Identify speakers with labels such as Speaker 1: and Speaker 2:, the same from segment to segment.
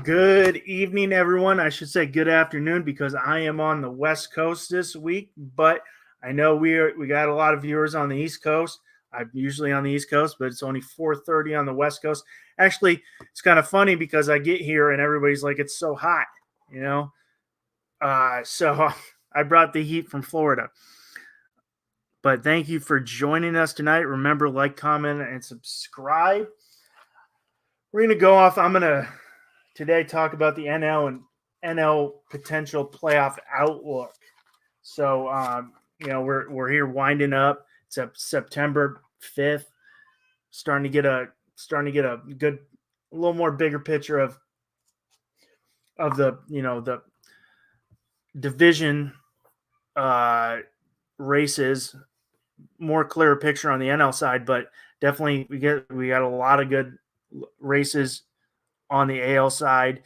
Speaker 1: Good evening, everyone. I should say good afternoon because I am on the West Coast this week, but I know we got a lot of viewers on the East Coast. I'm usually on the East Coast, but it's only 4:30 on the West Coast. Actually, it's kind of funny because I get here and everybody's like, "It's so hot," you know. So I brought the heat from Florida. But thank you for joining us tonight. Remember, like, comment, and subscribe. We're gonna go off. I'm gonna today talk about the NL and NL potential playoff outlook. So we're here winding up. It's September 5th, starting to get a good, a little more bigger picture of the division races, more clearer picture on the NL side, but definitely we got a lot of good races on the AL side.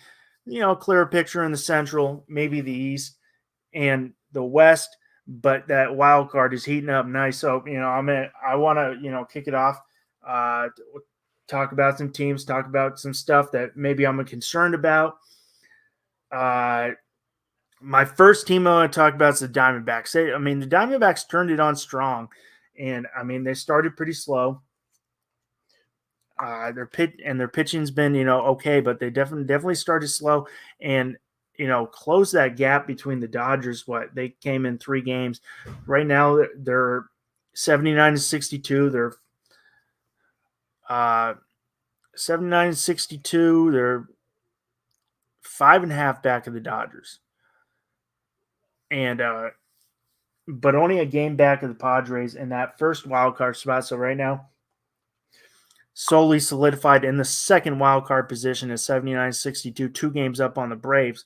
Speaker 1: Clearer picture in the Central, maybe the East and the West, but that wild card is heating up nice. So I want to kick it off, talk about some teams, talk about some stuff that maybe I'm concerned about. My first team I want to talk about is the Diamondbacks. The Diamondbacks turned it on strong, and they started pretty slow. Their pitching's been okay, but they definitely started slow and close that gap between the Dodgers. They came in 3 games. Right now they're 79-62. They're 79-62. They're 5.5 back of the Dodgers, and but only a game back of the Padres in that first wild card spot. So right now, solely solidified in the second wild card position at 79-62, 2 games up on the Braves.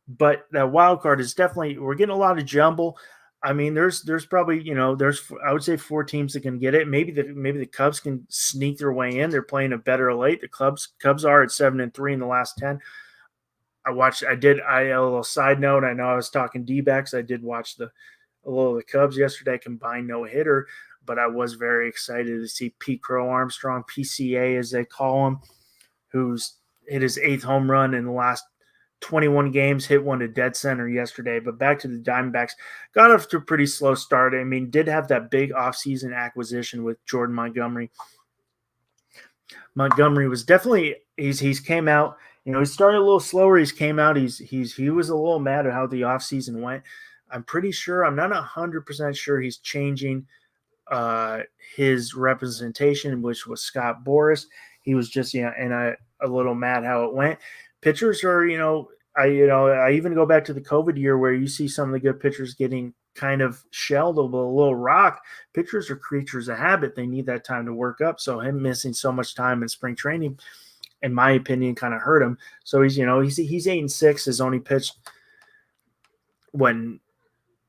Speaker 1: But that wild card is definitely, we're getting a lot of jumble. There's probably I would say 4 teams that can get it. Maybe the Cubs can sneak their way in. They're playing a better late. The Cubs are at 7-3 in the last 10. A little side note. I know I was talking D-backs. I did watch a little of the Cubs yesterday combined no hitter, but I was very excited to see Pete Crow Armstrong, PCA as they call him, who's hit his 8th home run in the last 21 games, hit one to dead center yesterday. But back to the Diamondbacks, got off to a pretty slow start. Did have that big offseason acquisition with Jordan Montgomery. Montgomery was definitely he's came out. He started a little slower. He came out. He was a little mad at how the offseason went. I'm pretty sure. I'm not 100% sure he's changing his representation, which was Scott Boras. He was just a little mad how it went. Pitchers are I even go back to the COVID year where you see some of the good pitchers getting kind of shelled of a little rock. Pitchers are creatures of habit. They need that time to work up. So him missing so much time in spring training, in my opinion, kind of hurt him. So he's 8-6. Has only pitched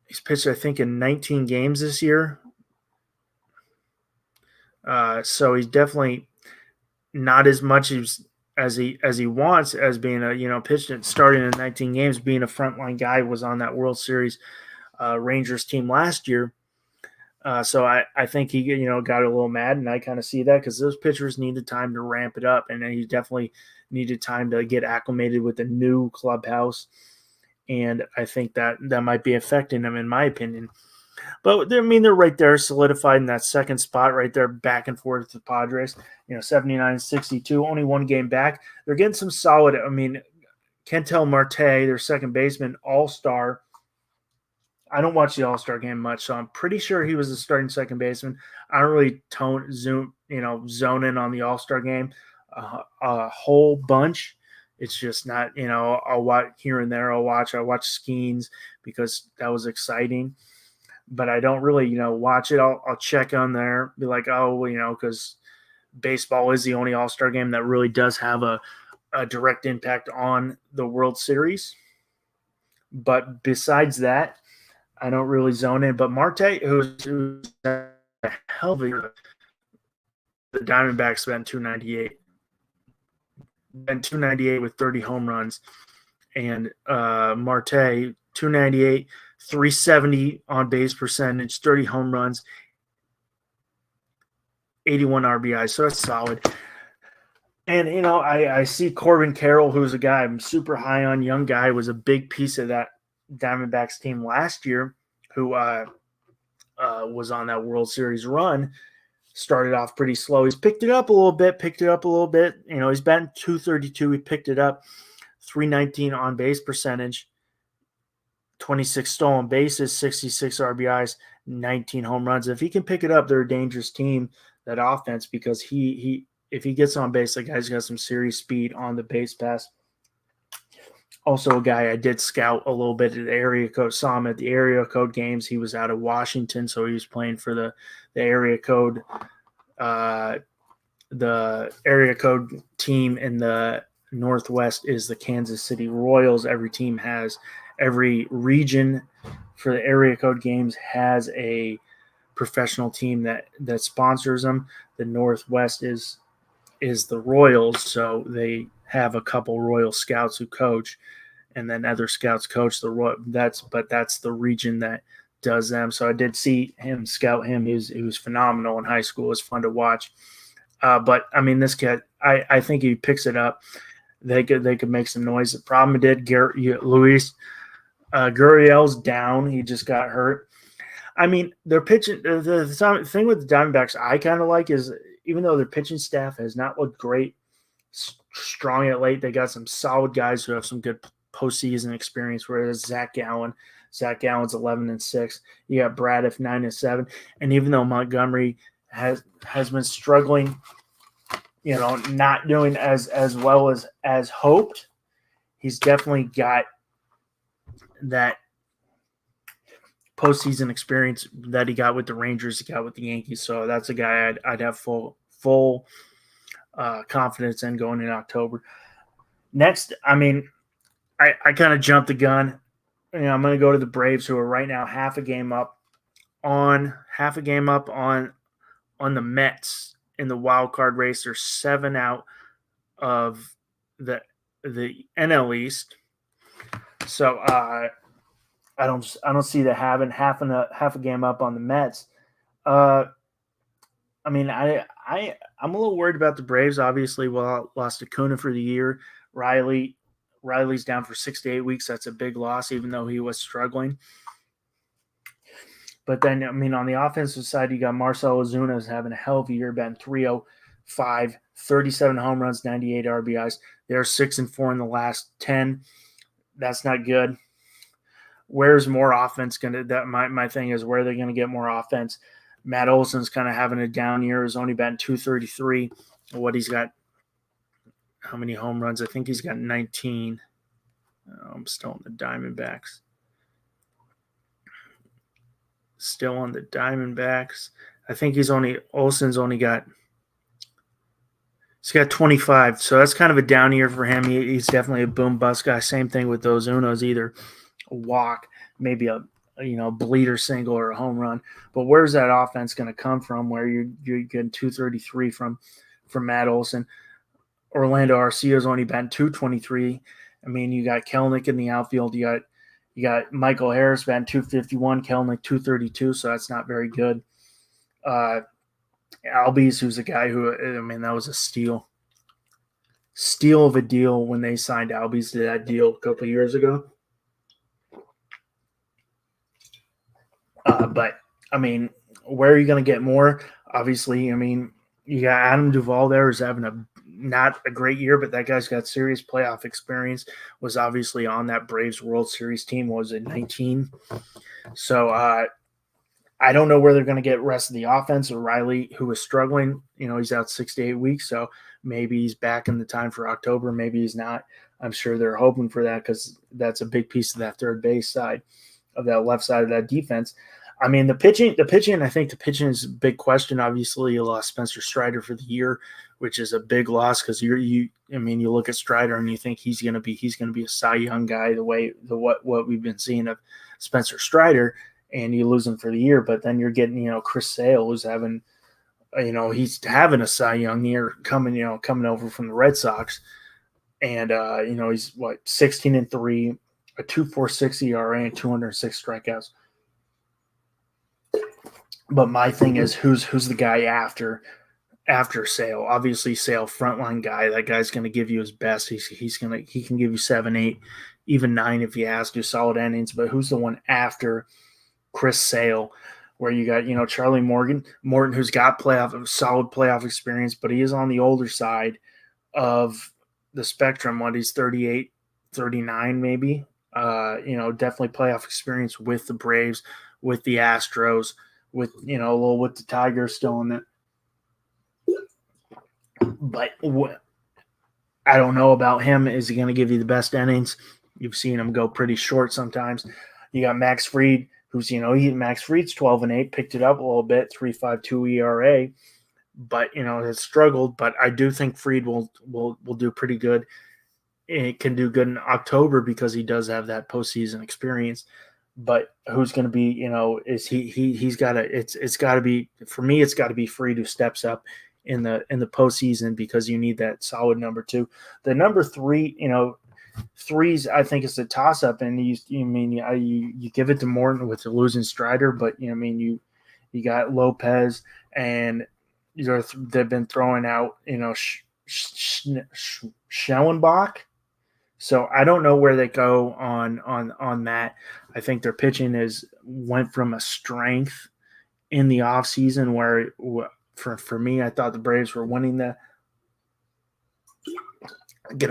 Speaker 1: he's pitched, I think, in 19 games this year. So he's definitely not as much as he wants as being pitched and starting in 19 games, being a frontline guy. Was on that World Series Rangers team last year. So I think he got a little mad, and I kind of see that because those pitchers needed time to ramp it up, and then he definitely needed time to get acclimated with the new clubhouse. And I think that might be affecting him, in my opinion. But they're right there, solidified in that second spot right there, back and forth with the Padres. 79-62, only 1 game back. They're getting some solid. Kentel Marte, their second baseman, all-star. I don't watch the all-star game much, so I'm pretty sure he was the starting second baseman. I don't really zone in on the all-star game a whole bunch. It's just not, I'll watch here and there. I watch Skeens because that was exciting. But I don't really, watch it. I'll check on there, be like, because baseball is the only all-star game that really does have a direct impact on the World Series. But besides that, I don't really zone in. But Marte, who's a hell of a year, the Diamondbacks spent 298. And 298 with 30 home runs. And Marte, 298, 370 on base percentage, 30 home runs, 81 RBI. So that's solid. And, I see Corbin Carroll, who's a guy I'm super high on, young guy, was a big piece of that Diamondbacks team last year, who was on that World Series run. Started off pretty slow. He's picked it up a little bit. He's batting 232. He picked it up, 319 on base percentage, 26 stolen bases, 66 RBIs, 19 home runs. If he can pick it up, they're a dangerous team, that offense, because he if he gets on base, the guy's got some serious speed on the base pass. Also, a guy I did scout a little bit at the area code, saw him at the area code games. He was out of Washington, so he was playing for the area code, the area code team in the Northwest is the Kansas City Royals. Every region for the area code games has a professional team that sponsors them. The Northwest is the Royals, so they have a couple Royal scouts who coach, and then other scouts coach the Royal. That's the region that does them. So I did see him scout him. He was phenomenal in high school. It was fun to watch. But I mean, this kid, I think he picks it up. They could make some noise. The problem Luis Gurriel's down. He just got hurt. I mean, their pitching. The thing with the Diamondbacks I kind of like is, even though their pitching staff has not looked great, strong at late, they got some solid guys who have some good postseason experience. Whereas Zach Gallen's 11-6. You got Bradiff 9-7, and even though Montgomery has been struggling, not doing as well as hoped, he's definitely got that postseason experience that he got with the Rangers, he got with the Yankees. So that's a guy I'd have full confidence in going in October. Next, I mean, I kind of jumped the gun. I'm going to go to the Braves, who are right now half a game up on the Mets in the wild card race. They're 7 out of the NL East. So I don't see that having half a game up on the Mets. I mean, I'm a little worried about the Braves. Obviously, lost Acuna for the year. Riley's down for 6 to 8 weeks. That's a big loss, even though he was struggling. But then, I mean, on the offensive side, you got Marcell Ozuna is having a hell of a year, batting 305, 37 home runs, 98 RBIs. They're 6-4 in the last 10. That's not good. Where's more offense going to – my thing is, where are they going to get more offense? Matt Olson's kind of having a down year. He's only batting 233. What he's got – how many home runs? I think he's got 19. I'm still on the Diamondbacks. Still on the Diamondbacks. I think Olson's only got – he's got 25. So that's kind of a down year for him. He's definitely a boom-bust guy. Same thing with those Unos, either a walk, maybe a bleeder single or a home run. But where's that offense going to come from where you're getting 233 from Matt Olson? Orlando Arcia's only batting 223. I mean, you got Kelenic in the outfield. You got Michael Harris batting 251, Kelenic 232, so that's not very good. Albies, who's a guy who, I mean, that was a steal of a deal when they signed Albies to that deal a couple of years ago. But, I mean, where are you going to get more? Obviously, I mean, you got Adam Duvall there, who's having not a great year, but that guy's got serious playoff experience, was obviously on that Braves World Series team, was it 19? So I don't know where they're going to get rest of the offense. Or Riley, who was struggling, he's out 6 to 8 weeks, so maybe he's back in the time for October. Maybe he's not. I'm sure they're hoping for that, because that's a big piece of that third base side of that left side of that defense. I mean, the pitching, I think the pitching is a big question. Obviously, you lost Spencer Strider for the year, which is a big loss, because you look at Strider and you think he's going to be a Cy Young guy, what we've been seeing of Spencer Strider, and you lose him for the year. But then you're getting, Chris Sale, who's having, he's having a Cy Young year coming over from the Red Sox. And, he's 16-3, a 2.46 ERA and 206 strikeouts. But my thing is, who's the guy after after Sale. Obviously, Sale frontline guy. That guy's going to give you his best. He can give you 7, 8, even 9 if he has to, solid innings. But who's the one after Chris Sale, where you got Charlie Morton, who's got solid playoff experience, but he is on the older side of the spectrum. When he's 38, 39 maybe. Definitely playoff experience with the Braves, with the Astros, with a little with the Tigers still in it. But I don't know about him. Is he going to give you the best innings? You've seen him go pretty short sometimes. You got Max Fried, who's Max Fried's 12-8, picked it up a little bit, 3.52 ERA, but has struggled. But I do think Fried will do pretty good. It can do good in October because he does have that postseason experience. But who's going to be? Is he's got to? It's got to be, for me. It's got to be Fried who steps up in the postseason, because you need that solid number 2. The number 3, threes, I think it's a toss up, and you give it to Morton with the losing Strider, but you got Lopez, and they've been throwing out Schellenbach. So I don't know where they go on that. I think their pitching went from a strength in the offseason where for me, I thought the Braves were going to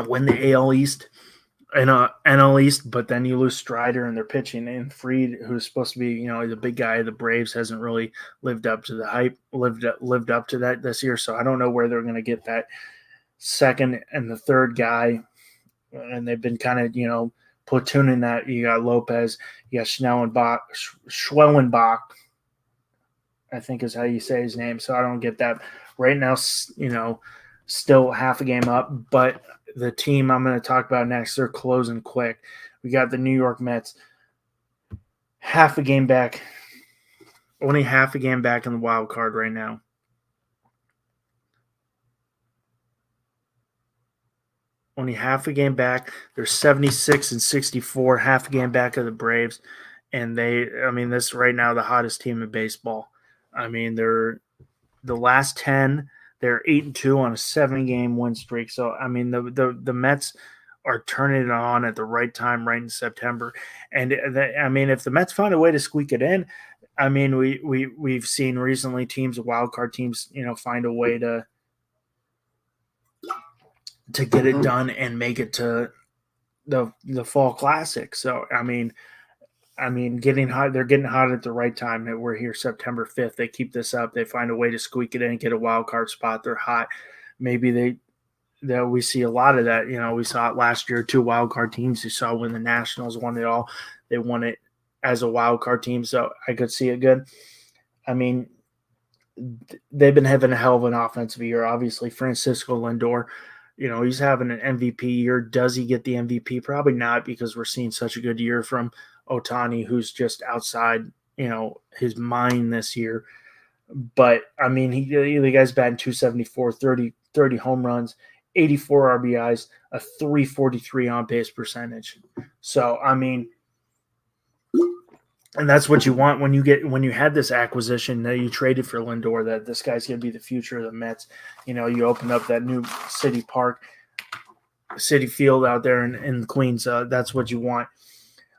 Speaker 1: win the AL East and NL East, but then you lose Strider and their pitching, and Fried, who's supposed to be the big guy of the Braves, hasn't really lived up to the hype, lived up to that this year. So I don't know where they're going to get that second and the third guy, and they've been kind of platooning that. You got Lopez, you got Schwellenbach, I think is how you say his name. So I don't get that right now. Still half a game up, but the team I'm going to talk about next, they're closing quick. We got the New York Mets, half a game back, only half a game back in the wild card right now. Only half a game back. They're 76 and 64, half a game back of the Braves, and this right now the hottest team in baseball. They're the last 10. They're 8-2 on a 7-game win streak. So the Mets are turning it on at the right time, right in September. And if the Mets find a way to squeak it in, we've seen recently wild card teams, find a way to get it done and make it to the Fall Classic. So getting hot. They're getting hot at the right time. We're here September 5th. They keep this up. They find a way to squeak it in and get a wild card spot. They're hot. Maybe we see a lot of that. We saw it last year. 2 wild card teams. You saw when the Nationals won it all. They won it as a wild card team. So I could see it good. They've been having a hell of an offensive year. Obviously, Francisco Lindor, he's having an MVP year. Does he get the MVP? Probably not, because we're seeing such a good year from Ohtani, who's just outside, his mind this year. But the guy's batting 274, 30 home runs, 84 RBIs, a 343 on base percentage. So and that's what you want when you had this acquisition that you traded for Lindor, that this guy's going to be the future of the Mets. You open up that new City Field out there in Queens. That's what you want.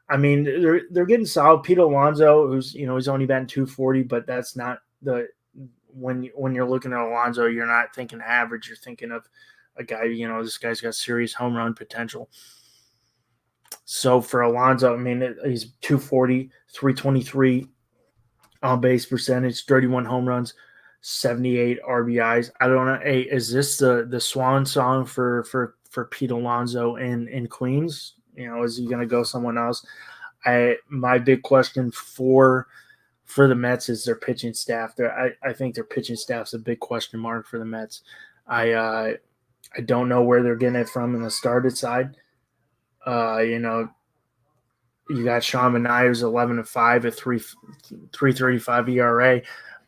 Speaker 1: They're getting solid. Pete Alonso, who's he's only batting 240, but that's not when you're looking at Alonso, you're not thinking average. You're thinking of a guy. This guy's got serious home run potential. So for Alonso, he's 240, 323 on base percentage, 31 home runs, 78 RBIs. I don't know. Hey, is this the swan song for Pete Alonso in Queens? Is he going to go someone else? My big question for the Mets is their pitching staff. I think their pitching staff's a big question mark for the Mets. I don't know where they're getting it from in the started side. You got Sean Manaea, who's 11-5 at 3.35 ERA.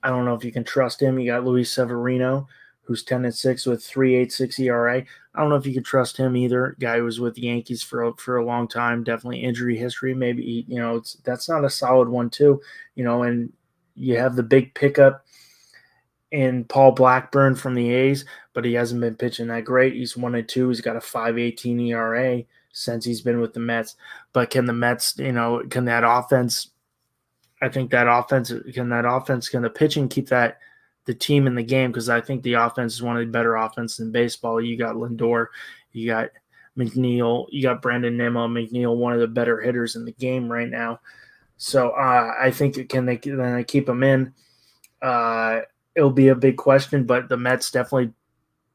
Speaker 1: I don't know if you can trust him. You got Luis Severino, who's 10-6 with 3.86 ERA. I don't know if you can trust him either. Guy who was with the Yankees for a long time, definitely injury history. Maybe that's not a solid one too. And you have the big pickup in Paul Blackburn from the A's, but he hasn't been pitching that great. He's 1-2. He's got a 5.18 ERA since he's been with the Mets. But can the Mets, can that offense? I think that offense can the pitching keep the team in the game? Because I think the offense is one of the better offenses in baseball. You got Lindor, you got McNeil, you got Brandon Nimmo. McNeil, one of the better hitters in the game right now. So I think can they keep him in? It'll be a big question, but the Mets definitely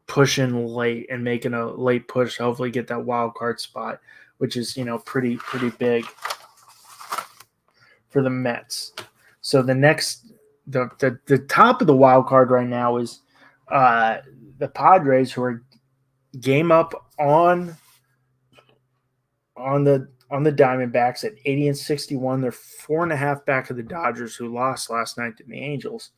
Speaker 1: pushing late and making a late push, hopefully get that wild card spot, which is pretty big for the Mets. So the top of the wild card right now is the Padres, who are game up on the Diamondbacks at 80-61. They're 4.5 back of the Dodgers, who lost last night to the Angels.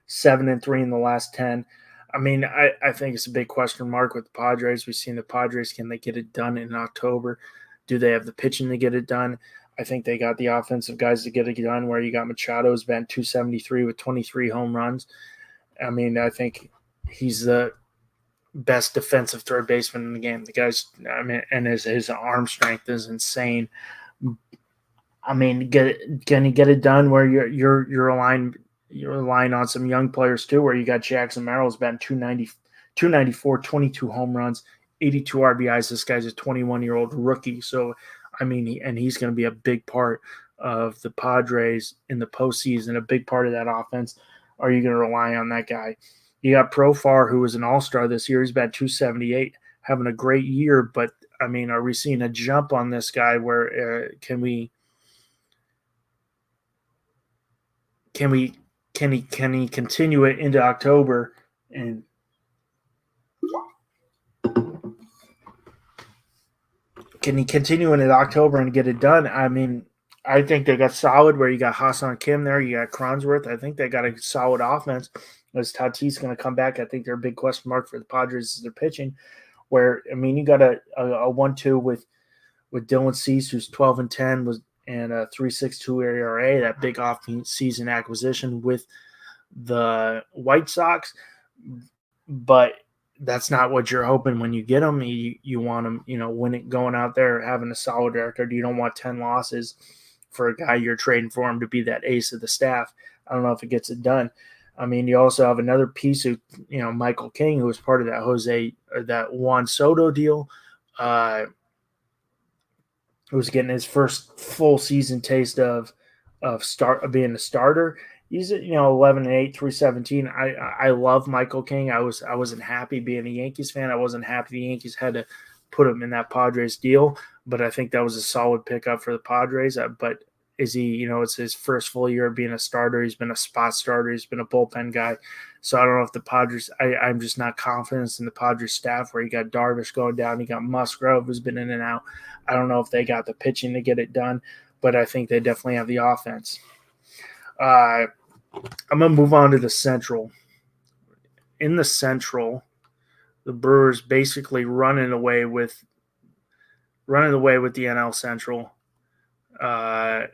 Speaker 1: 7-3 in the last 10. I mean, I think it's a big question mark with the Padres. We've seen the Padres. Can they get it done in October? Do they have the pitching to get it done? I think they got the offensive guys to get it done, where you got Machado's been 273 with 23 home runs. I mean, I think he's the best defensive third baseman in the game. The guy's, and his arm strength is insane. I mean, can he get it done where you're relying on some young players too, where you got Jackson Merrill's been 294, 22 home runs, 82 RBIs. This guy's a 21-year-old rookie. So, I mean, he's going to be a big part of the Padres in the postseason, a big part of that offense. Are you going to rely on that guy? You got Profar, who was an all-star this year. He's been 278, having a great year. But, I mean, are we seeing a jump on this guy where can he continue it into October and can he continue into October and get it done? I mean, I think they got solid where you got Ha-Seong Kim there, you got Cronsworth. I think they got a solid offense. Is Tatis going to come back? I think they're a big question mark for the Padres is their pitching. Where, I mean, you got a 1-2 with Dylan Cease, who's 12-10 and a 3.62 ERA, that big off-season acquisition with the White Sox. But that's not what you're hoping when you get them. You want them, winning, going out there, having a solid record. You don't want 10 losses for a guy you're trading for him to be that ace of the staff. I don't know if it gets it done. I mean, you also have another piece of, Michael King, who was part of that Juan Soto deal, who was getting his first full season taste of being a starter. He's 11-8, 317. I love Michael King. I wasn't happy being a Yankees fan. I wasn't happy the Yankees had to put him in that Padres deal, but I think that was a solid pickup for the Padres. But is he, it's his first full year of being a starter. He's been a spot starter. He's been a bullpen guy. So I don't know if the Padres, I'm just not confident in the Padres staff, where you got Darvish going down. You got Musgrove, who's been in and out. I don't know if they got the pitching to get it done, but I think they definitely have the offense. I'm going to move on to the Central. In the Central, the Brewers basically running away with the NL Central. At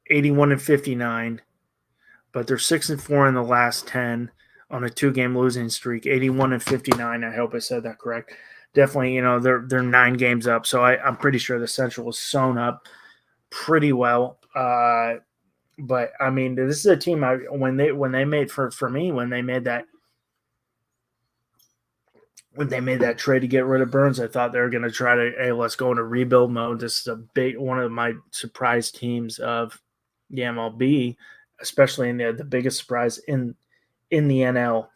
Speaker 1: 81-59, but they're 6-4 in the last 10 on a 2-game losing streak. 81-59. I hope I said that correct. Definitely, they're 9 games up, so I'm pretty sure the Central is sewn up pretty well. But I mean, this is a team when they made that trade to get rid of Burns, I thought they were going to try to, hey, let's go into rebuild mode. This is one of my surprise teams of the MLB, especially in the biggest surprise in the NL.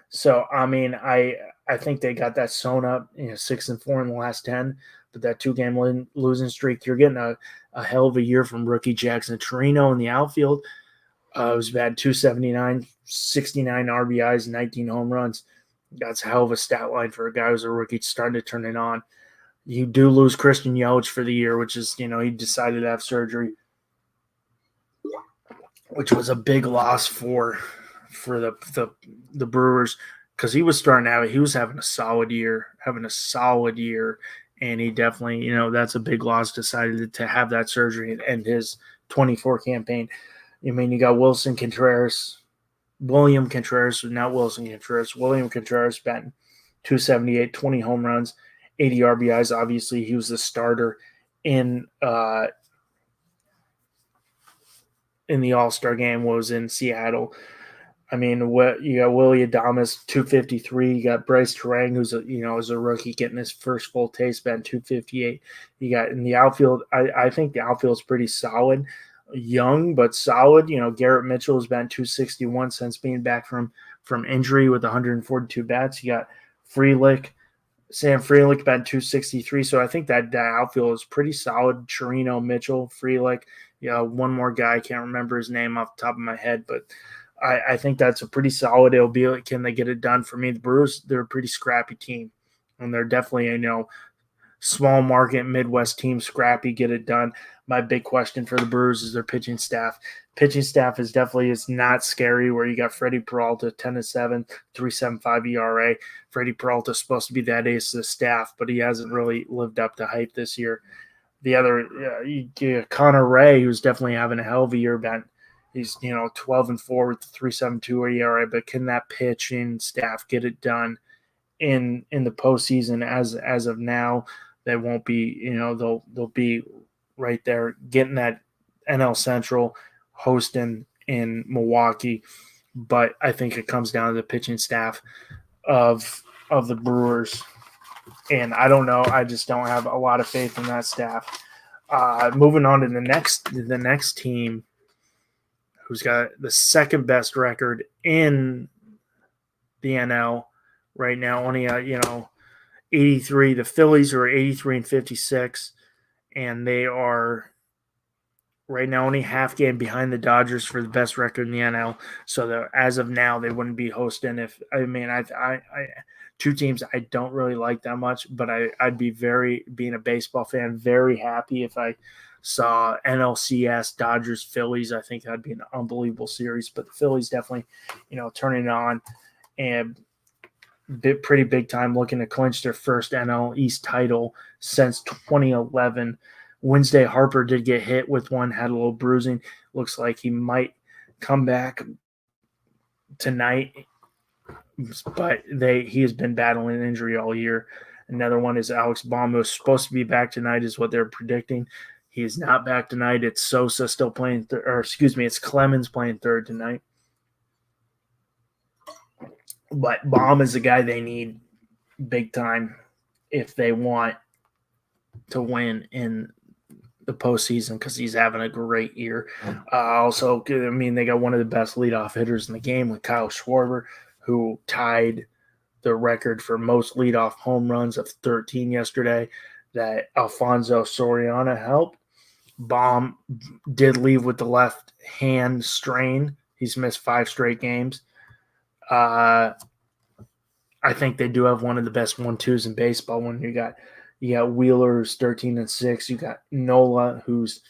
Speaker 1: So, I mean, I think they got that sewn up, 6-4 in the last 10, but that 2-game losing streak, you're getting a hell of a year from rookie Jackson Torino in the outfield. It was bad, 279, 69 RBIs, 19 home runs. That's a hell of a stat line for a guy who's a rookie starting to turn it on. You do lose Christian Yelich for the year, which is, he decided to have surgery, which was a big loss for the Brewers, because he was having a solid year, and he definitely, that's a big loss. Decided to have that surgery and end his 24 campaign. I mean, you got William Contreras, William Contreras batting 278, 20 home runs, 80 RBIs. Obviously, he was the starter in the All-Star game. Was in Seattle. I mean, what you got? Willie Adames, 253. You got Bryce Terang, who's as a rookie getting his first full taste, batting 258. You got in the outfield. I think the outfield is pretty solid, young but solid. Garrett Mitchell has been 261 since being back from injury with 142 bats. You got Sam Frelick batting 263. So I think that outfield is pretty solid. Chirino, Mitchell, Frelick. One more guy, I can't remember his name off the top of my head, but I think that's a pretty solid. It'll be like, can they get it done? For me, the Brewers, they're a pretty scrappy team, and they're definitely small market Midwest team, scrappy, get it done. My big question for the Brewers is their pitching staff. Pitching staff is not scary. Where you got Freddie Peralta, 10-7, 3.75 ERA. Freddie Peralta is supposed to be that ace of the staff, but he hasn't really lived up to hype this year. The other, Connor Ray, who's definitely having a hell of a year, he's 12-4 with the 3.72 ERA. But can that pitching staff get it done in the postseason? As of now, they won't be. They'll be right there getting that NL Central, hosting in Milwaukee. But I think it comes down to the pitching staff of the Brewers. And I don't know. I just don't have a lot of faith in that staff. Moving on to the next team, who's got the second best record in the NL right now. Only 83. The Phillies are 83-56, and they are right now only half game behind the Dodgers for the best record in the NL. So as of now, they wouldn't be hosting. I two teams I don't really like that much, but I'd be being a baseball fan, very happy if I saw NLCS Dodgers Phillies. I think that'd be an unbelievable series. But the Phillies definitely, turning it on and pretty big time, looking to clinch their first NL East title since 2011. Wednesday, Harper did get hit with one, had a little bruising. Looks like he might come back tonight, but he has been battling an injury all year. Another one is Alex Baum, who's supposed to be back tonight, is what they're predicting. He is not back tonight. It's Sosa still playing, it's Clemens playing third tonight. But Baum is the guy they need big time if they want to win in the postseason, because he's having a great year. Also, they got one of the best leadoff hitters in the game with Kyle Schwarber, who tied the record for most leadoff home runs of 13 yesterday that Alfonso Soriano helped. Baum did leave with the left hand strain. He's missed 5 straight games. I think they do have one of the best 1-2s in baseball. When you got Wheeler, who's 13-6. You got Nola, who's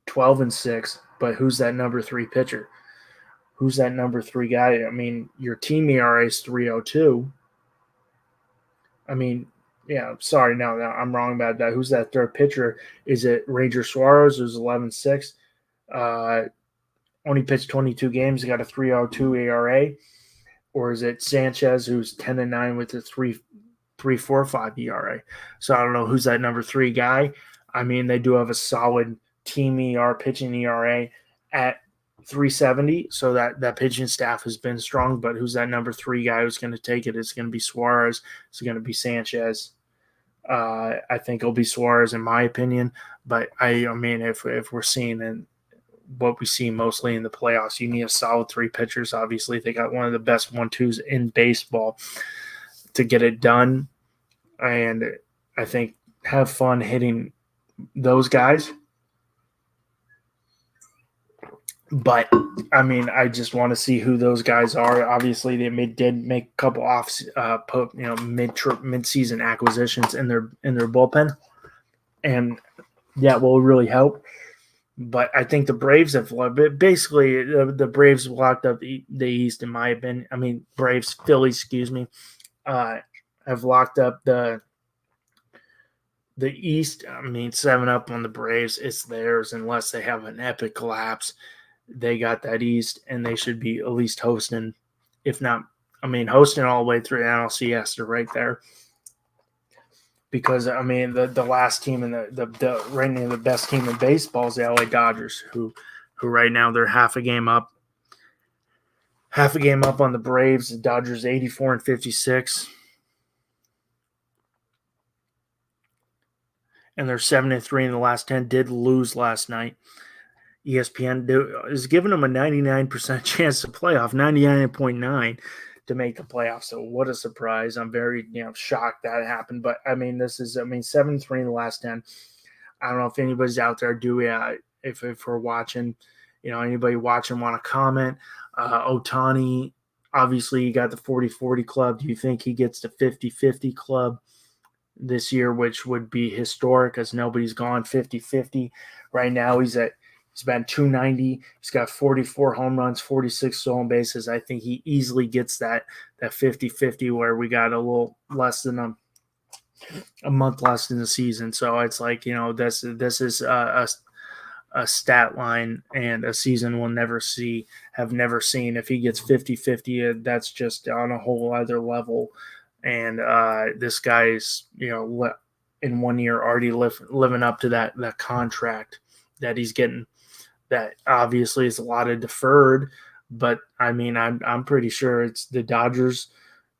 Speaker 1: 12-6. But who's that number 3 pitcher? Who's that number 3 guy? I mean, your team ERA is 3.02. I mean, yeah, sorry, no, I'm wrong about that. Who's that third pitcher? Is it Ranger Suarez, who's 11-6? Only pitched 22 games, got a 3.02 ERA. Or is it Sanchez, who's 10-9 with a 3.45 ERA? So I don't know who's that number 3 guy. I mean, they do have a solid team pitching ERA at 3.70, so that pitching staff has been strong. But who's that number 3 guy who's going to take it? It's going to be Suarez. It's going to be Sanchez. I think it'll be Suarez, in my opinion. But I mean, if we're seeing what we see mostly in the playoffs, you need a solid 3 pitchers. Obviously, they got one of the best 1-2s in baseball to get it done. And I think have fun hitting those guys. But I mean, I just want to see who those guys are. Obviously, they did make a couple mid-season acquisitions in their bullpen, and that will really help. But I think the Braves have basically the Braves locked up the East, in my opinion. I mean, Phillies, excuse me, have locked up the The East, I mean, 7-up on the Braves, it's theirs unless they have an epic collapse. They got that East, and they should be at least hosting, if not, I mean, hosting all the way through NLCS. They're right there. Because I mean, the last team in the right now the best team in baseball is the LA Dodgers, who right now they're half a game up on the Braves. The Dodgers 84-56, and they're 7-3 in the last 10. Did lose last night. ESPN is giving them a 99% chance to playoff, 99.9 to make the playoffs. So what a surprise! I'm very shocked that happened. But I mean, 7-3 in the last 10. I don't know if anybody's out there if we're watching, anybody watching want to comment. Ohtani, obviously you got the 40-40 club. Do you think he gets the 50-50 club this year, which would be historic as nobody's gone 50-50? Right now he's been 290. He's got 44 home runs, 46 stolen bases. I think he easily gets that 50-50 where we got a little less than a month less in the season. So it's like, this is a stat line and a season we'll never have never seen. If he gets 50-50, that's just on a whole other level. And this guy's, in 1 year already living up to that contract that he's getting. That obviously is a lot of deferred, but I mean, I'm pretty sure it's the Dodgers.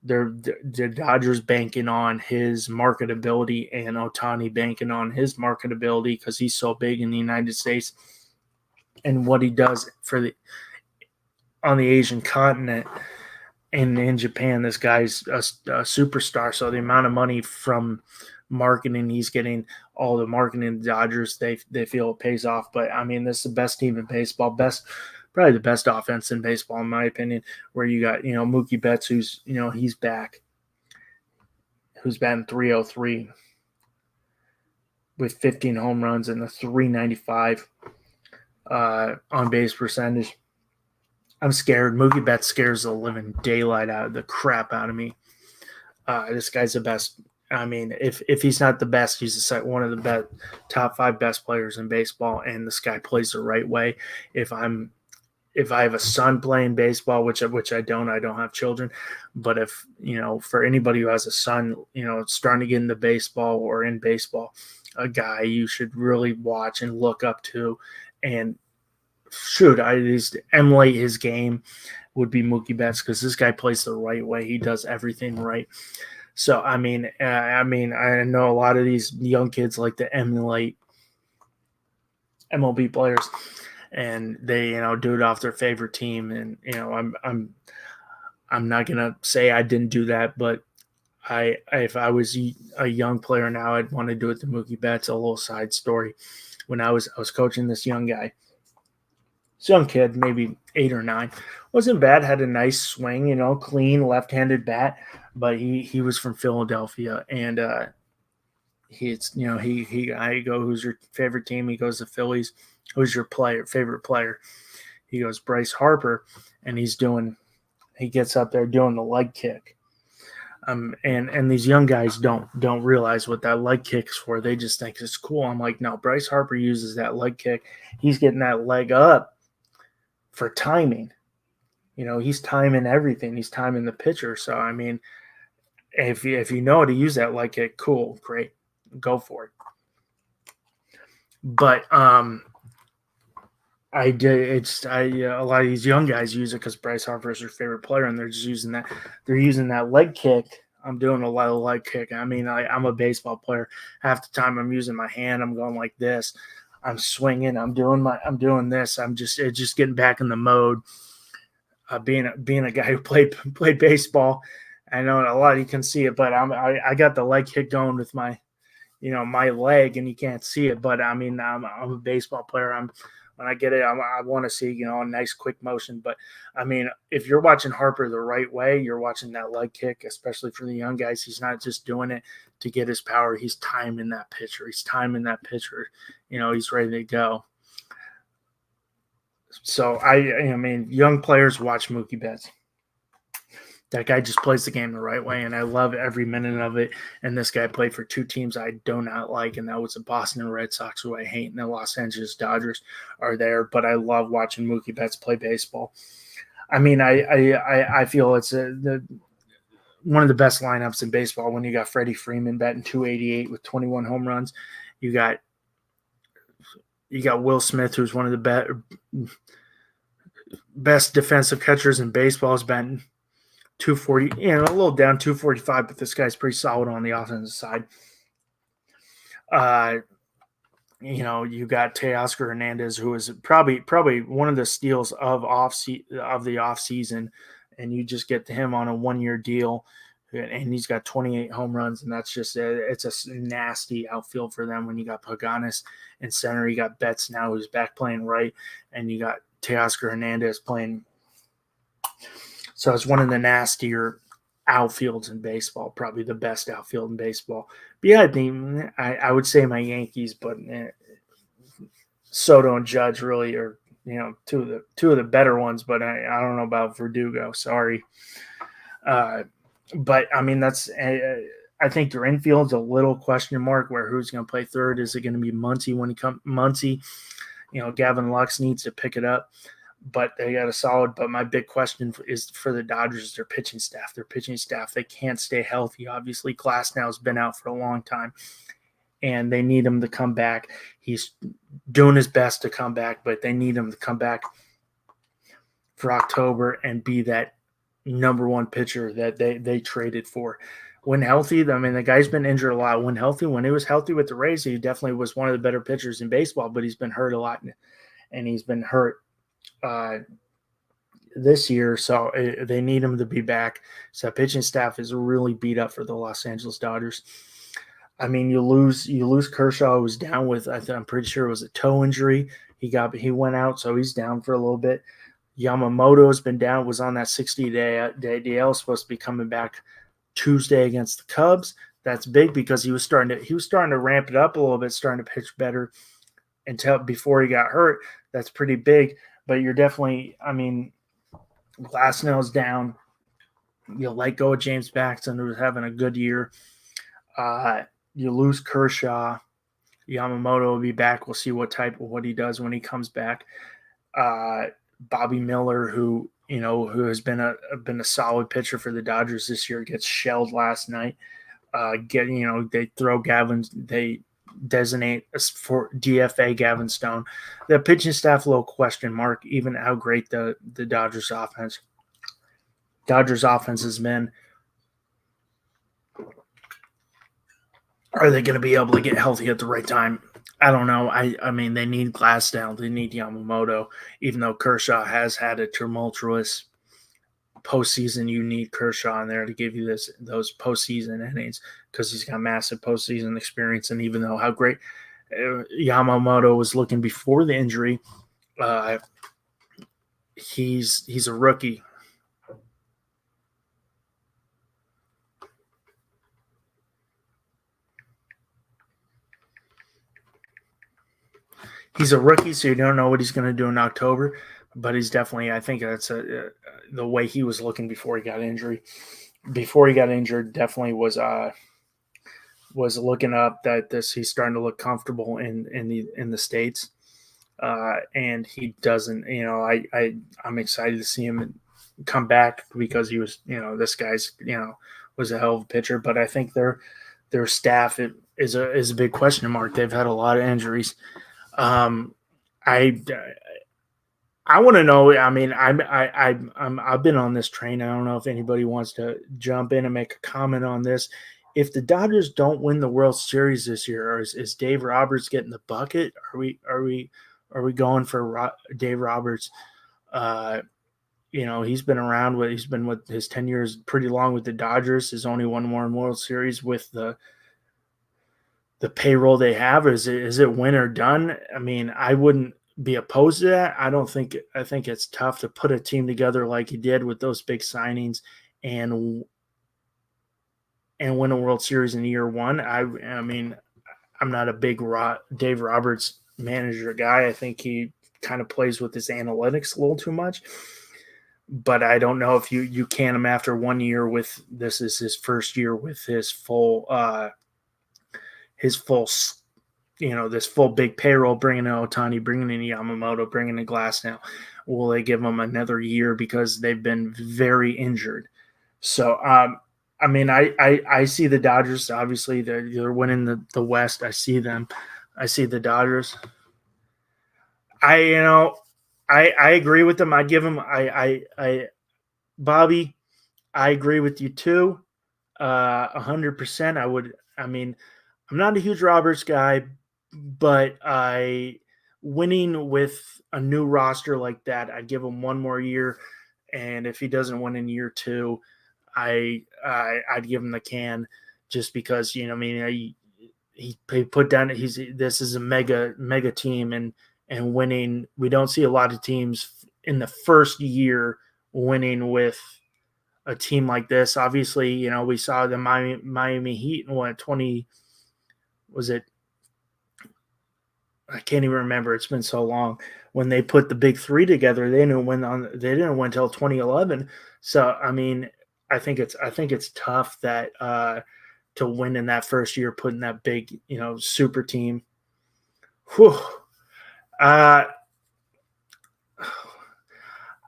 Speaker 1: The Dodgers banking on his marketability and Ohtani banking on his marketability because he's so big in the United States and what he does on the Asian continent and in Japan. This guy's a superstar. So the amount of money from marketing he's getting, all the marketing the Dodgers, they feel it pays off. But I mean, this is the best team in baseball, probably the best offense in baseball in my opinion, where you got Mookie Betts, who's he's back, who's batting 303 with 15 home runs and a 395 on base percentage. I'm scared. Mookie Betts scares the living daylight out of the crap out of me. This guy's the best. I mean, if he's not the best, he's one of the top 5 best players in baseball, and this guy plays the right way. If I have a son playing baseball, which I don't have children, but if for anybody who has a son, starting to get into baseball or in baseball, a guy you should really watch and look up to, and emulate his game would be Mookie Betts, because this guy plays the right way. He does everything right. So, I mean, I know a lot of these young kids like to emulate MLB players, and they, do it off their favorite team. And, I'm not gonna say I didn't do that, but if I was a young player now, I'd want to do it to Mookie Betts. A little side story: when I was coaching this young guy, this young kid, maybe 8 or 9, wasn't bad. Had a nice swing, clean left-handed bat. But he was from Philadelphia, and I go, who's your favorite team? He goes, the Phillies. Who's your favorite player? He goes, Bryce Harper, and he gets up there doing the leg kick. And these young guys don't realize what that leg kick's for. They just think it's cool. I'm like, no, Bryce Harper uses that leg kick. He's getting that leg up for timing. He's timing everything. He's timing the pitcher. So, I mean, if you know how to use that leg kick, cool, great, go for it. But a lot of these young guys use it because Bryce Harper is their favorite player, and they're just using that. They're using that leg kick. I'm doing a lot of leg kick. I mean, I'm a baseball player. Half the time I'm using my hand. I'm going like this. I'm swinging. I'm doing this. It's just getting back in the mode. Being a guy who played baseball, I know a lot of you can see it, but I got the leg kick going with my, my leg, and you can't see it. But I mean, I'm a baseball player. When I get it, I want to see, a nice quick motion. But I mean, if you're watching Harper the right way, you're watching that leg kick, especially for the young guys. He's not just doing it to get his power. He's timing that pitcher. He's ready to go. So I mean, young players watch Mookie Betts. That guy just plays the game the right way, and I love every minute of it. And this guy played for two teams I do not like, and that was the Boston Red Sox, who I hate, and the Los Angeles Dodgers are there. But I love watching Mookie Betts play baseball. I mean, I feel it's one of the best lineups in baseball when you got Freddie Freeman batting 288 with 21 home runs. You got Will Smith, who's one of the best defensive catchers in baseball, has batting 240, a little down 245, but this guy's pretty solid on the offensive side. You got Teoscar Hernandez, who is probably one of the steals of the off season, and you just get him on a 1-year deal, and he's got 28 home runs, and that's just it's a nasty outfield for them when you got Paganis in center, you got Betts now who's back playing right, and you got Teoscar Hernandez playing. So it's one of the nastier outfields in baseball, probably the best outfield in baseball. But yeah, I would say my Yankees, but Soto and Judge really are, two of the better ones. But I don't know about Verdugo. Sorry. But I mean, I think their infield's a little question mark. Where who's going to play third? Is it going to be Muncy when he comes? Muncy, Gavin Lux needs to pick it up. But they got a solid. But my big question is for the Dodgers, their pitching staff. Their pitching staff, they can't stay healthy. Obviously, Glasnow's been out for a long time, and they need him to come back. He's doing his best to come back, but they need him to come back for October and be that number one pitcher that they traded for. When healthy, I mean, the guy's been injured a lot. When he was healthy with the Rays, he definitely was one of the better pitchers in baseball, but he's been hurt a lot, and he's been hurt this year, so they need him to be back. So pitching staff is really beat up for the Los Angeles Dodgers. I mean, you lose Kershaw, who was down with, I'm pretty sure it was a toe injury. He went out, so he's down for a little bit. Yamamoto has been down, was on that 60-day DL, supposed to be coming back Tuesday against the Cubs. That's big because he was starting to ramp it up a little bit, starting to pitch better until before he got hurt. That's pretty big. But you're definitely, I mean, Glasnow's down. You'll let go of James Paxton, who's having a good year. You lose Kershaw. Yamamoto will be back. We'll see what he does when he comes back. Bobby Miller, who has been a solid pitcher for the Dodgers this year, gets shelled last night. They designate for DFA Gavin Stone. The pitching staff, a little question mark, even how great the Dodgers offense has been. Are they going to be able to get healthy at the right time? I don't know. I mean, they need Glasnow. They need Yamamoto. Even though Kershaw has had a tumultuous postseason, you need Kershaw in there to give you those postseason innings because he's got massive postseason experience. And even though how great Yamamoto was looking before the injury, he's a rookie. He's a rookie, so you don't know what he's going to do in October. But he's definitely, I think that's the way he was looking before he got injured. Before he got injured, definitely was looking up that he's starting to look comfortable in the States, and he doesn't. I'm excited to see him come back because he was, this guy's, was a hell of a pitcher. But I think their staff is a big question mark. They've had a lot of injuries. I want to know. I mean, I've been on this train. I don't know if anybody wants to jump in and make a comment on this. If the Dodgers don't win the World Series this year, is Dave Roberts getting the bucket? Are we going for Dave Roberts? He's been around. He's been with his 10 years pretty long with the Dodgers. He's only won one World Series with the payroll they have. Is it win or done? I mean, I wouldn't be opposed to that. I think it's tough to put a team together like he did with those big signings and win a World Series in year one. I mean, I'm not a big Dave Roberts manager guy. I think he kind of plays with his analytics a little too much. but I don't know if you can him after 1 year with this is his first year with his full this full big payroll, bringing in Otani, bringing in Yamamoto, bringing in Glass now. Will they give him another year because they've been very injured? So, I mean, I see the Dodgers. Obviously, they're winning the West. I see them. I see the Dodgers. I you know I agree with them. I give them I Bobby. I agree with you too. 100%. I would. I mean, I'm not a huge Roberts guy, but I winning with a new roster like that, I'd give him one more year. And if he doesn't win in year two, I'd give him the can, just because I mean he put down this is a mega team, and winning. We don't see a lot of teams in the first year winning with a team like this. Obviously, we saw the Miami Heat in what 20 was it? I can't even remember. It's been so long. When they put the big three together, they didn't win until 2011. So I mean, I think it's tough that to win in that first year, putting that big super team. Whew. Uh,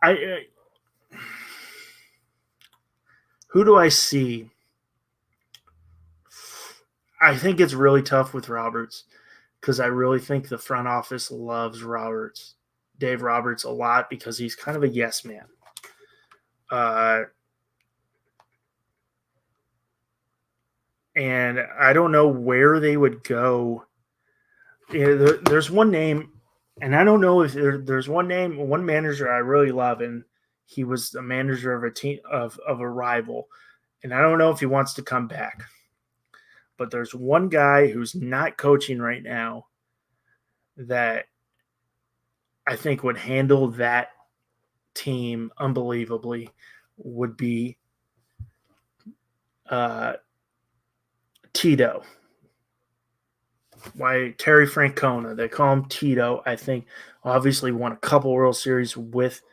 Speaker 1: I who do I see? I think it's really tough with Roberts, because I really think the front office loves Dave Roberts, a lot, because he's kind of a yes man. Uh, and I don't know where they would go. There's one name, and I don't know if there's one manager I really love, and he was the manager of a team of a rival, and I don't know if he wants to come back. But there's one guy who's not coaching right now that I think would handle that team unbelievably. Would be uh, Tito. Why Terry Francona? They call him Tito. I think obviously won a couple World Series with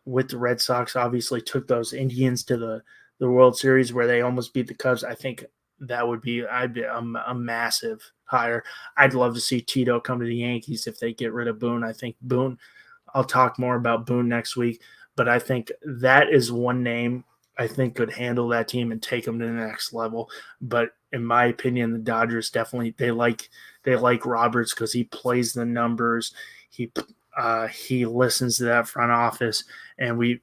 Speaker 1: the Red Sox. Obviously took those Indians to the World Series where they almost beat the Cubs. I think that would be a massive hire. I'd love to see Tito come to the Yankees if they get rid of Boone. I think Boone. I'll talk more about Boone next week, but I think that is one name I think could handle that team and take them to the next level. But in my opinion, the Dodgers definitely they like Roberts because he plays the numbers. He listens to that front office, and we've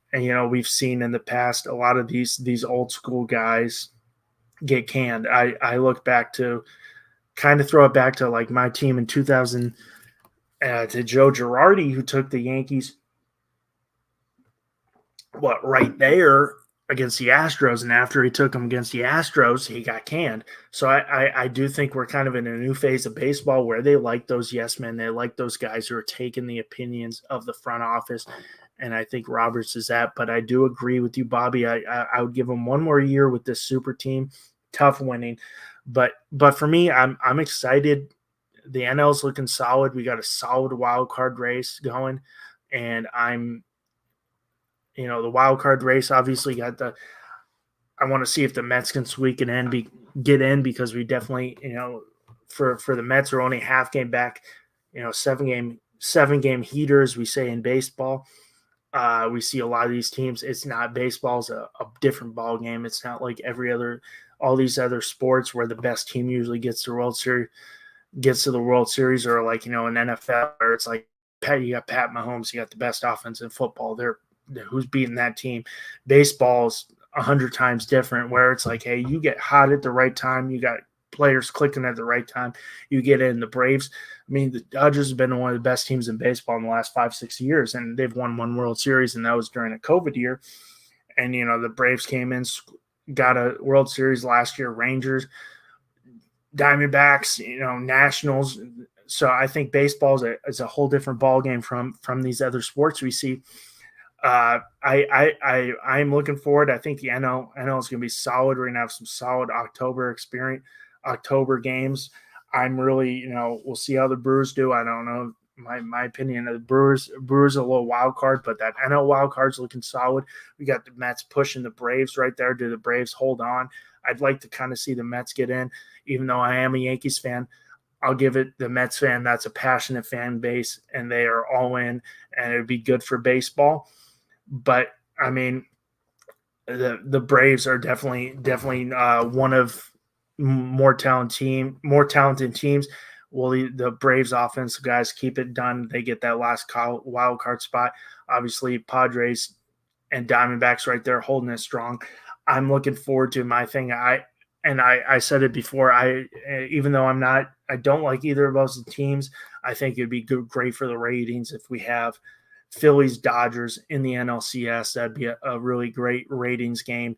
Speaker 1: seen in the past a lot of these old school guys get canned. I look back to kind of throw it back to like my team in 2000, to Joe Girardi, who took the Yankees right there against the Astros, and after he took them against the Astros, he got canned. So I do think we're kind of in a new phase of baseball where they like those yes men, they like those guys who are taking the opinions of the front office, and I think Roberts is that. But I do agree with you, Bobby. I would give him one more year with this super team. Tough winning, but for me, I'm excited. The NL's looking solid. We got a solid wild card race going, and the wild card race obviously got the. I want to see if the Mets can squeak and get in, because we definitely for the Mets are only half game back. 7 game heaters, we say in baseball. We see a lot of these teams. It's not baseball's a different ball game. It's not like all these other sports where the best team usually gets to the World Series, or like an NFL where it's like you got Pat Mahomes, you got the best offense in football. Who's beating that team? Baseball's 100 times different, where it's like, hey, you get hot at the right time, you got players clicking at the right time, you get in. The Braves, I mean, the Dodgers have been one of the best teams in baseball in the last 5-6 years, and they've won one World Series, and that was during a COVID year. And the Braves came in, got a World Series last year. Rangers, Diamondbacks, Nationals. So I think baseball is a whole different ball game from these other sports we see. I'm looking forward. I think the NL is going to be solid. We're going to have some solid October games. I'm really, we'll see how the Brewers do. I don't know. my opinion. The Brewers a little wild card, but that NL wild card's looking solid. We got the Mets pushing the Braves right there. Do the Braves hold on? I'd like to kind of see the Mets get in, even though I am a Yankees fan. I'll give it the Mets fan. That's a passionate fan base, and they are all in, and it would be good for baseball. But I mean, the Braves are definitely one of more talented teams. Well, the Braves offense guys keep it done. They get that last wild card spot. Obviously, Padres and Diamondbacks right there holding it strong. I'm looking forward to my thing. I said it before. Even though I don't like either of those teams. I think it'd be great for the ratings if we have Phillies Dodgers in the NLCS. That'd be a really great ratings game.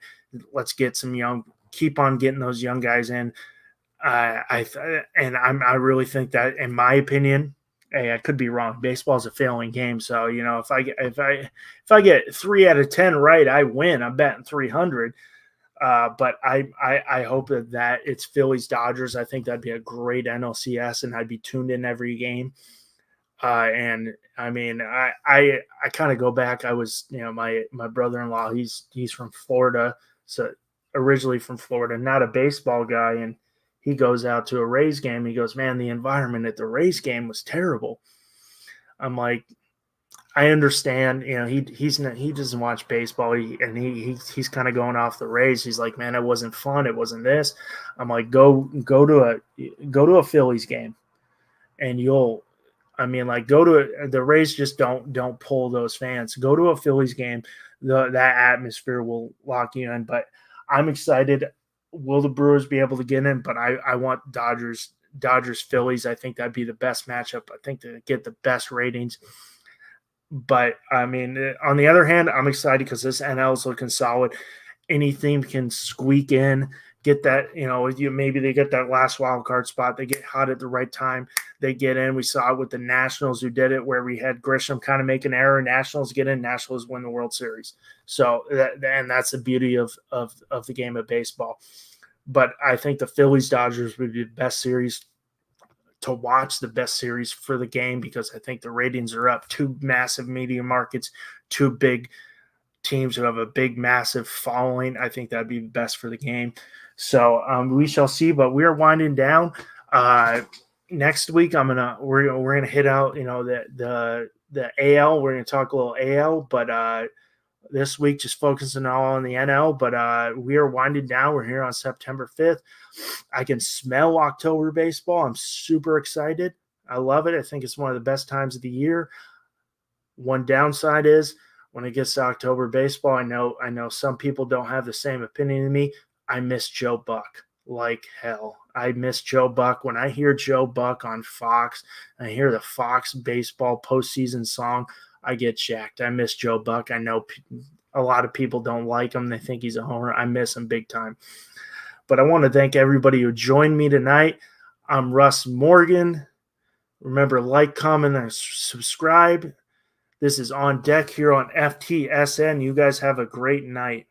Speaker 1: Let's get keep on getting those young guys in. I really think that, in my opinion, hey, I could be wrong. Baseball is a failing game, so if I get 3 out of 10 right, I win. I'm betting 300. But I hope that it's Phillies Dodgers. I think that'd be a great NLCS, and I'd be tuned in every game. And I mean, I kind of go back. I was, my brother-in-law, he's from Florida, so originally from Florida, not a baseball guy, and he goes out to a Rays game. He goes, man, the environment at the Rays game was terrible. I'm like, I understand, he doesn't watch baseball, he's kind of going off the Rays. He's like, man, it wasn't fun. It wasn't this. I'm like, go to a Phillies game, and go to the Rays. Just don't pull those fans. Go to a Phillies game. That atmosphere will lock you in. But I'm excited. Will the Brewers be able to get in? But I want Dodgers Phillies. I think that'd be the best matchup. I think to get the best ratings. But I mean, on the other hand, I'm excited because this NL is looking solid. Any team can squeak in, get that, maybe they get that last wild card spot. They get hot at the right time. They get in. We saw it with the Nationals who did it, where we had Grisham kind of make an error. Nationals get in. Nationals win the World Series. So that's the beauty of the game of baseball. But I think the Phillies Dodgers would be the best series to watch, the best series for the game, because I think the ratings are up. 2 massive media markets, 2 big teams who have a big, massive following. I think that'd be best for the game. So we shall see. But we are winding down. Next week, we're gonna hit out the AL. We're gonna talk a little AL, but this week just focusing all on the NL. But we are winding down. We're here on September 5th. I can smell October baseball. I'm super excited. I love it. I think it's one of the best times of the year. One downside is when it gets to October baseball, I know some people don't have the same opinion as me. I miss Joe Buck like hell. I miss Joe Buck. When I hear Joe Buck on Fox, I hear the Fox baseball postseason song, I get jacked. I miss Joe Buck. I know a lot of people don't like him. They think he's a homer. I miss him big time. But I want to thank everybody who joined me tonight. I'm Russ Morgan. Remember, like, comment, and subscribe. This is On Deck here on FTSN. You guys have a great night.